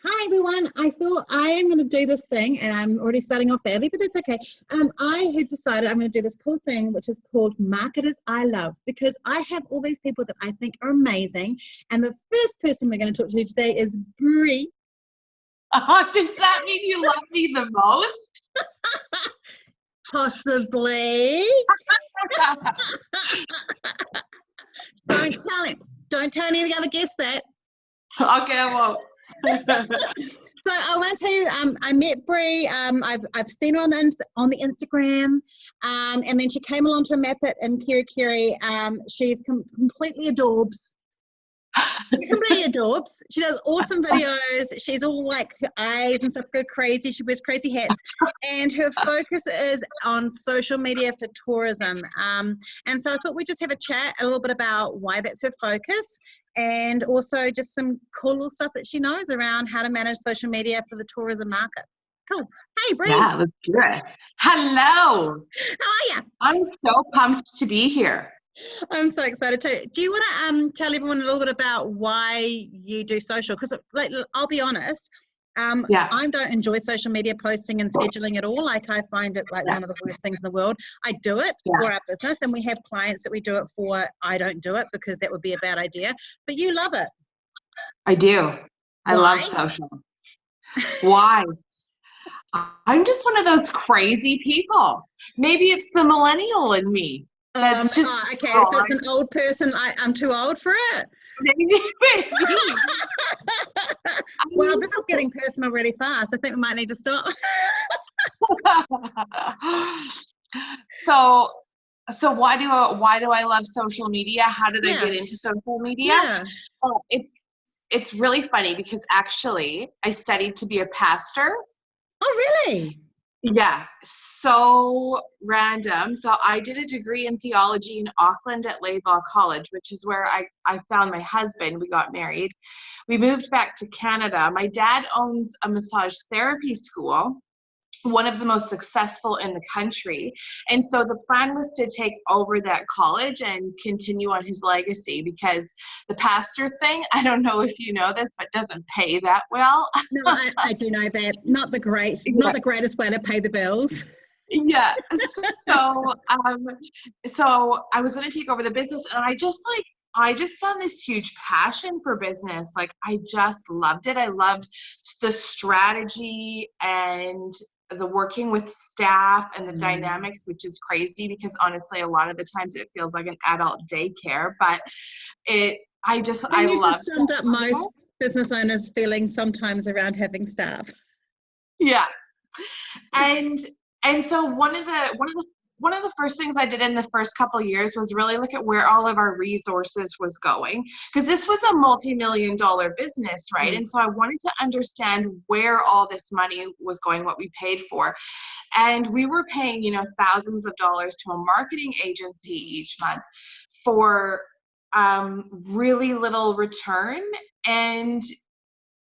Hi everyone. I thought I am going to do this thing, and I'm already starting off badly, but that's okay. I have decided I'm going to do this cool thing, which is called Marketers I Love, because I have all these people that I think are amazing. And the first person we're going to talk to today is Brie. Does that mean you love me the most? Possibly. Don't tell him. Don't tell any of the other guests that. Okay, I won't. So I want to tell you, I met Brie. I've seen her on the Instagram, and then she came along to a map it in Kiri. She's completely adorbs. Completely adorbs. She does awesome videos. She's all like her eyes and stuff go crazy. She wears crazy hats, and her focus is on social media for tourism. And so I thought we'd just have a chat a little bit about why that's her focus, and also just some cool little stuff that she knows around how to manage social media for the tourism market. Cool. Hey, Brie. Yeah, let's do it. Hello. How are you? I'm so pumped to be here. I'm so excited too. Do you want to tell everyone a little bit about why you do social? Because, like, I'll be honest, Yeah. I don't enjoy social media posting and scheduling at all. Like, I find it like one of the worst things in the world. I do it for our business, and we have clients that we do it for. I don't do it because that would be a bad idea. But you love it. I do. I love social. Why? I'm just one of those crazy people. Maybe it's the millennial in me. That's just okay. So it's an old person. I'm too old for it. Maybe. Well, this is getting personal really fast. I think we might need to stop. So why do I love social media? How did I get into social media? Yeah. It's really funny because actually I studied to be a pastor. Oh, really? Yeah, so random. So I did a degree in theology in Auckland at Laidlaw College, which is where I found my husband. We got married. We moved back to Canada. My dad owns a massage therapy school, one of the most successful in the country. And so the plan was to take over that college and continue on his legacy, because the pastor thing, I don't know if you know this, but doesn't pay that well. No, I do know that. Not the greatest way to pay the bills. Yeah. So I was going to take over the business, and I just found this huge passion for business. Like, I just loved it. I loved the strategy and the working with staff and the dynamics, which is crazy because honestly, a lot of the times it feels like an adult daycare, but I love just summed up most business owners' feelings sometimes around having staff. Yeah. And so one of the first things I did in the first couple of years was really look at where all of our resources was going, because this was a multi-million-dollar business, right? And so I wanted to understand where all this money was going, what we paid for. And we were paying, thousands of dollars to a marketing agency each month for really little return. And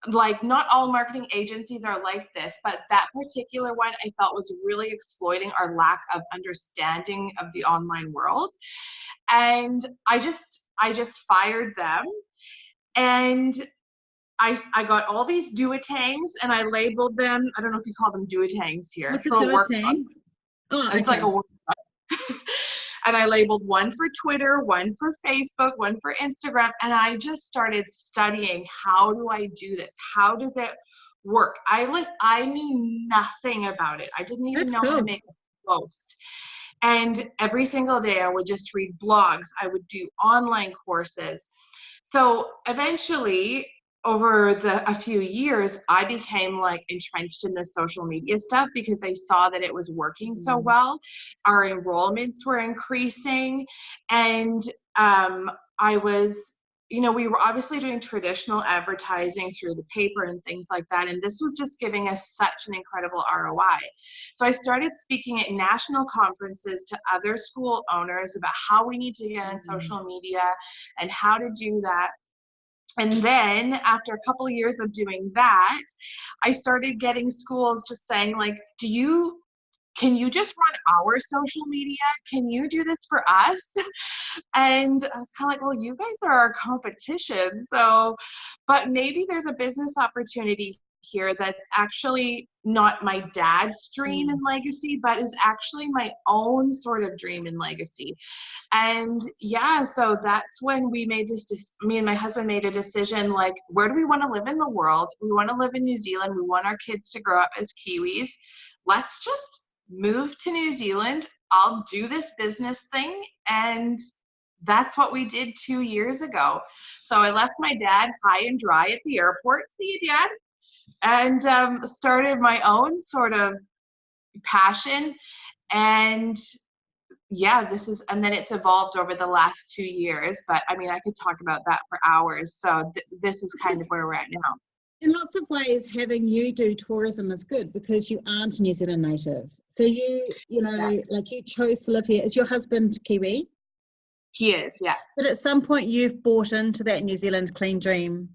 like, not all marketing agencies are like this, but that particular one I felt was really exploiting our lack of understanding of the online world. And I just fired them, and I got all these duotangs, and I labeled them. I don't know if you call them duotangs here. What's a duotang? Oh, it's like a workbook. And I labeled one for Twitter, one for Facebook, one for Instagram. And I just started studying, how do I do this? How does it work? I knew nothing about it. I didn't even know how to make a post. And every single day I would just read blogs. I would do online courses. So eventually, over a few years, I became like entrenched in the social media stuff because I saw that it was working so well. Our enrollments were increasing, and I was, we were obviously doing traditional advertising through the paper and things like that, and this was just giving us such an incredible ROI. So I started speaking at national conferences to other school owners about how we need to get on social media and how to do that. And then after a couple of years of doing that, I started getting schools just saying, like, do you can you just run our social media? Can you do this for us? And I was kind of like, well, you guys are our competition. So, but maybe there's a business opportunity here that's actually not my dad's dream and legacy, but is actually my own sort of dream and legacy. And yeah, so that's when we made me and my husband made a decision, like, where do we want to live in the world? We want to live in New Zealand. We want our kids to grow up as Kiwis. Let's just move to New Zealand. I'll do this business thing. And that's what we did 2 years ago. So I left my dad high and dry at the airport. See you, Dad. And started my own sort of passion. And yeah, and then it's evolved over the last 2 years, but I mean, I could talk about that for hours. So this is kind of where we're at now. In lots of ways, having you do tourism is good because you aren't a New Zealand native. So you know, like you chose to live here. Is your husband Kiwi? He is, yeah. But at some point you've bought into that New Zealand clean green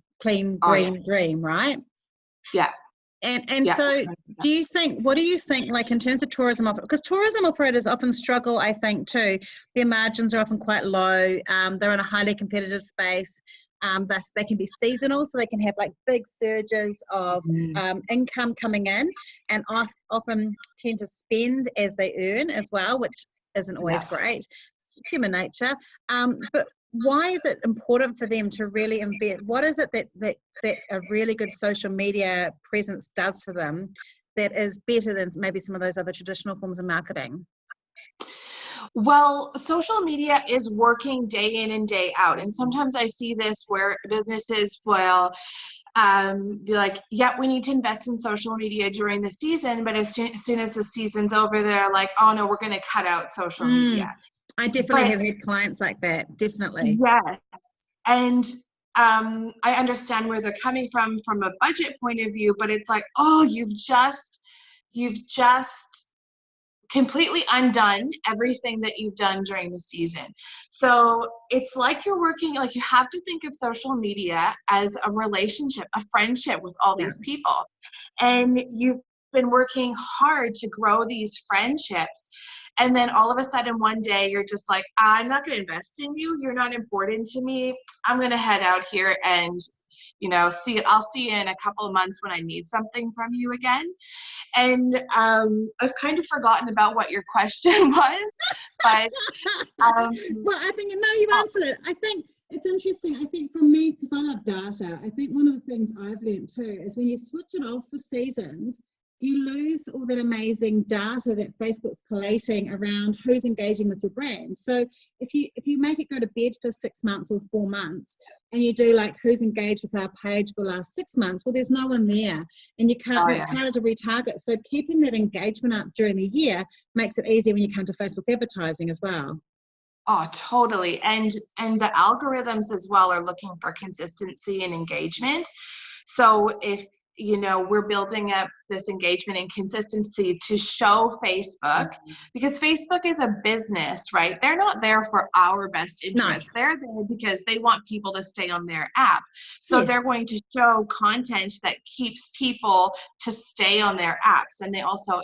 dream, right? Yeah. And so what do you think, like in terms of tourism, because tourism operators often struggle, I think too, their margins are often quite low, they're in a highly competitive space, thus they can be seasonal, so they can have like big surges of income coming in, and often tend to spend as they earn as well, which isn't always great. It's human nature. But why is it important for them to really invest? What is it that a really good social media presence does for them that is better than maybe some of those other traditional forms of marketing? Well, social media is working day in and day out. And sometimes I see this where businesses will be like, yeah, we need to invest in social media during the season. But as soon as the season's over, they're like, oh no, we're going to cut out social media. I definitely have had clients like that, definitely. Yes. And I understand where they're coming from a budget point of view, but it's like, oh, you've just completely undone everything that you've done during the season. So it's like you're working, like you have to think of social media as a relationship, a friendship with all these people. And you've been working hard to grow these friendships. And then all of a sudden one day you're just like, I'm not going to invest in you. You're not important to me. I'm going to head out here and, I'll see you in a couple of months when I need something from you again. And I've kind of forgotten about what your question was, but well, I think you've answered it. I think it's interesting. I think for me, because I love data, I think one of the things I've learned too is when you switch it off for seasons, you lose all that amazing data that Facebook's collating around who's engaging with your brand. So if you make it go to bed for 6 months or 4 months, and you do like who's engaged with our page for the last 6 months, well, there's no one there, and you can't. It's harder to retarget. So keeping that engagement up during the year makes it easier when you come to Facebook advertising as well. Oh, totally. And the algorithms as well are looking for consistency and engagement. So if we're building up this engagement and consistency to show Facebook, because Facebook is a business, right? They're not there for our best interest. No. They're there because they want people to stay on their app. So they're going to show content that keeps people to stay on their apps. And they also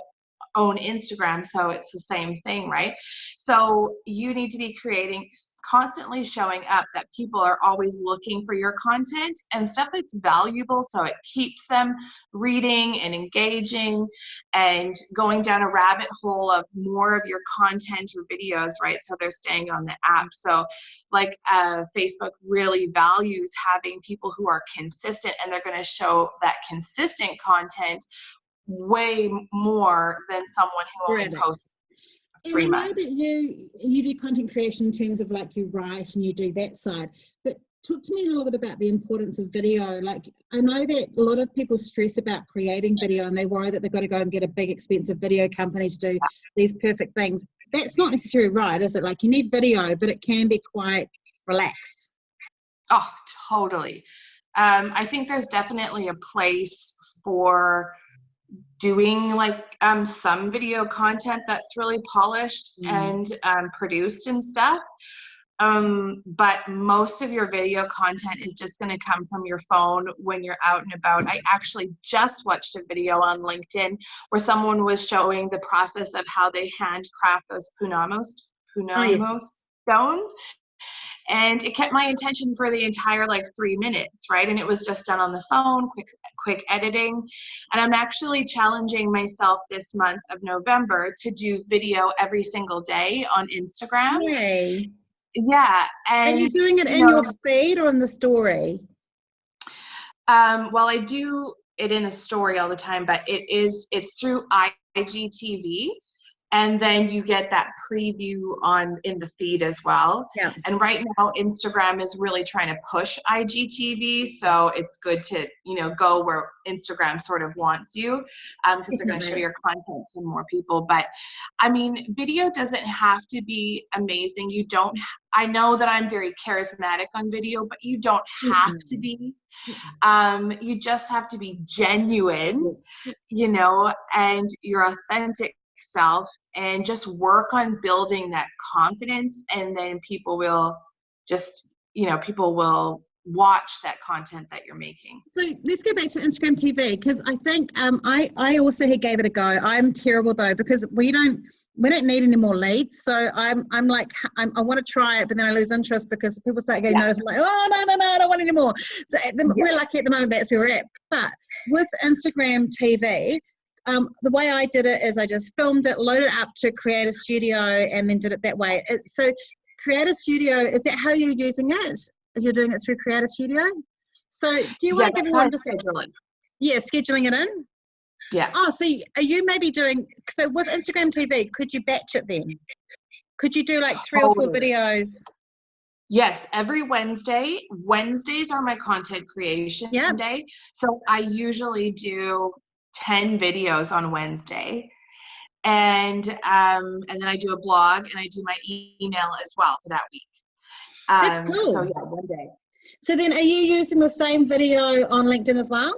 own Instagram, so it's the same thing, right? So you need to be constantly showing up that people are always looking for your content and stuff that's valuable, so it keeps them reading and engaging and going down a rabbit hole of more of your content or videos, right? So they're staying on the app. So like Facebook really values having people who are consistent, and they're going to show that consistent content way more than someone who only posts 3 months. And I know that you do content creation in terms of like you write and you do that side, but talk to me a little bit about the importance of video. Like I know that a lot of people stress about creating video and they worry that they've got to go and get a big expensive video company to do these perfect things. That's not necessarily right, is it? Like you need video, but it can be quite relaxed. Oh, totally. I think there's definitely a place for doing like some video content that's really polished and produced and stuff. But most of your video content is just going to come from your phone when you're out and about. I actually just watched a video on LinkedIn where someone was showing the process of how they handcraft those punamo Oh, yes. stones. And it kept my attention for the entire like 3 minutes, right? And it was just done on the phone, quick editing. And I'm actually challenging myself this month of November to do video every single day on Instagram. Yay. Yeah. And you're doing it in your feed or in the story? Well, I do it in the story all the time, but it's through IGTV. And then you get that preview in the feed as well. Yeah. And right now, Instagram is really trying to push IGTV. So it's good to, go where Instagram sort of wants you, because they're going to show your content to more people. But I mean, video doesn't have to be amazing. I know that I'm very charismatic on video, but you don't have to be. You just have to be genuine, and your authentic self, and just work on building that confidence, and then people will watch that content that you're making. So let's go back to Instagram TV, because I think I also gave it a go. I'm terrible though, because we don't need any more leads. So I'm like, I want to try it, but then I lose interest because people start getting notified, like, oh, no, I don't want any more. So we're lucky at the moment, that's where we're at. But with Instagram TV, the way I did it is I just filmed it, loaded it up to Creator Studio, and then did it that way. So Creator Studio, is that how you're using it? You're doing it through Creator Studio? So do you want to give me one to scheduling? Yeah, scheduling it in? Yeah. Oh, so are you maybe doing, so with Instagram TV, could you batch it then? Could you do like 3 or 4 videos? Yes, every Wednesday. Wednesdays are my content creation day. So I usually do 10 videos on Wednesday. And then I do a blog, and I do my email as well for that week. That's cool. So yeah, one day. So then are you using the same video on LinkedIn as well?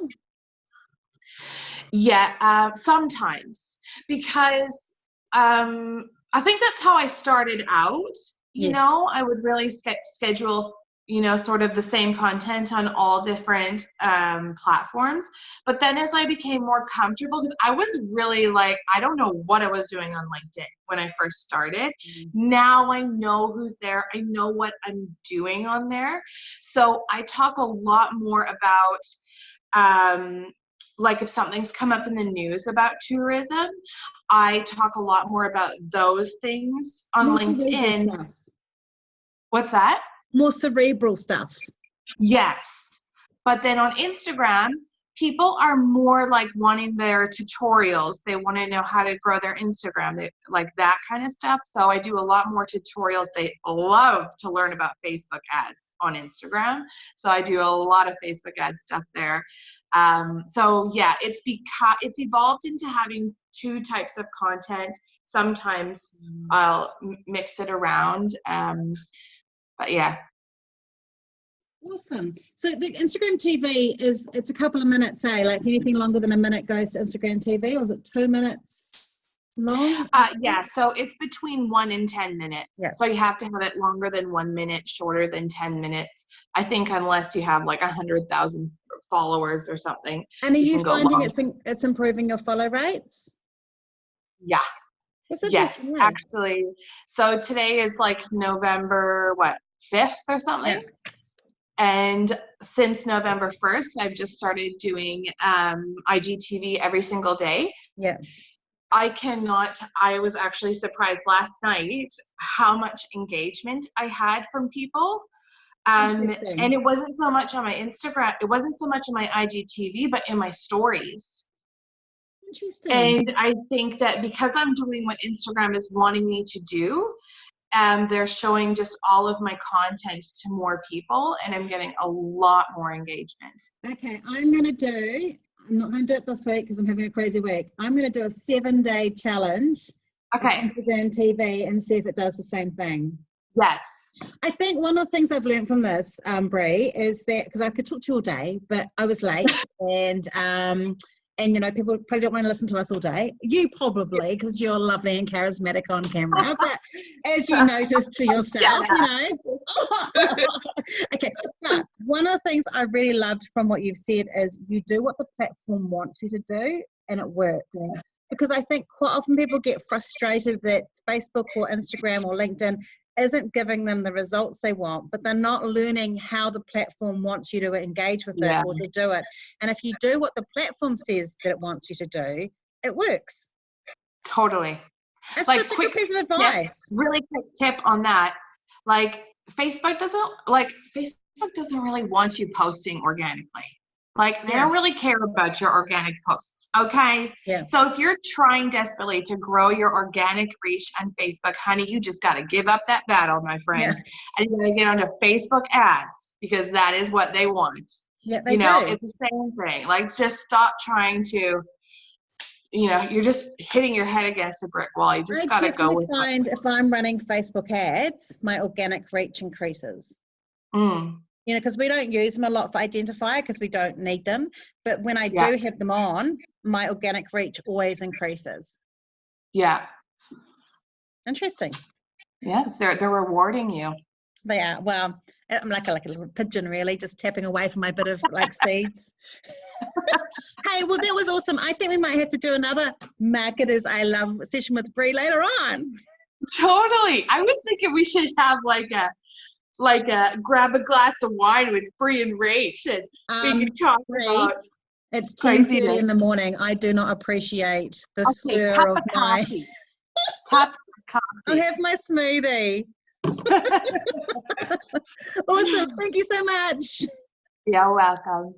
Yeah, sometimes, because I think that's how I started out. I would really schedule, sort of the same content on all different platforms. But then as I became more comfortable, because I was really like, I don't know what I was doing on LinkedIn when I first started. Now I know who's there. I know what I'm doing on there. So I talk a lot more about, like if something's come up in the news about tourism, I talk a lot more about those things on LinkedIn. What's that? More cerebral stuff. Yes. But then on Instagram, people are more like wanting their tutorials. They want to know how to grow their Instagram, they like that kind of stuff. So I do a lot more tutorials. They love to learn about Facebook ads on Instagram. So I do a lot of Facebook ad stuff there. So yeah, it's evolved into having 2 types of content. Sometimes I'll mix it around. But yeah. Awesome. So the Instagram TV it's a couple of minutes, like anything longer than a minute goes to Instagram TV, or is it 2 minutes long? Yeah, so it's between 1 and 10 minutes. Yeah. So you have to have it longer than 1 minute, shorter than 10 minutes. I think unless you have like 100,000 followers or something. And are you finding it's improving your follow rates? Yeah. Yes, actually. So today is like November, 5th or something? Yeah. And since November 1st, I've just started doing IGTV every single day. Yeah. I was actually surprised last night how much engagement I had from people. And it wasn't so much on my Instagram, it wasn't so much on my IGTV, but in my stories. Interesting. And I think that because I'm doing what Instagram is wanting me to do, they're showing just all of my content to more people, and I'm getting a lot more engagement. Okay, I'm not going to do it this week because I'm having a crazy week. I'm going to do a 7-day challenge on Instagram TV and see if it does the same thing. Yes. I think one of the things I've learned from this, Brie, is that, because I could talk to you all day, but I was late and And, you know, people probably don't want to listen to us all day. You probably, because you're lovely and charismatic on camera. But as you noticed for yourself, you know. Okay. But one of the things I really loved from what you've said is you do what the platform wants you to do, and it works. Yeah. Because I think quite often people get frustrated that Facebook or Instagram or LinkedIn isn't giving them the results they want, but they're not learning how the platform wants you to engage with it or to do it. And if you do what the platform says that it wants you to do, it works. Totally. That's such a good piece of advice. Really quick tip on that. Like Facebook doesn't really want you posting organically. Like they don't really care about your organic posts. Okay. Yeah. So if you're trying desperately to grow your organic reach on Facebook, honey, you just got to give up that battle, my friend. Yeah. And you're going to get onto Facebook ads because that is what they want. Yeah, they do. It's the same thing. Like just stop trying to, you're just hitting your head against a brick wall. You just got to go with it. I find if I'm running Facebook ads, my organic reach increases. Because we don't use them a lot for identifier because we don't need them. But when I do have them on, my organic reach always increases. Yeah. Interesting. Yes, they're rewarding you. They are. Well, I'm like a little pigeon, really, just tapping away from my bit of seeds. Hey, well, that was awesome. I think we might have to do another Marketers I Love session with Brie later on. Totally. I was thinking we should have like a grab a glass of wine with Brie and Rach and we can talk about. It's 10:30 in the morning. I do not appreciate the slur of my cup of coffee. I'll have my smoothie. Awesome. Thank you so much. You're welcome.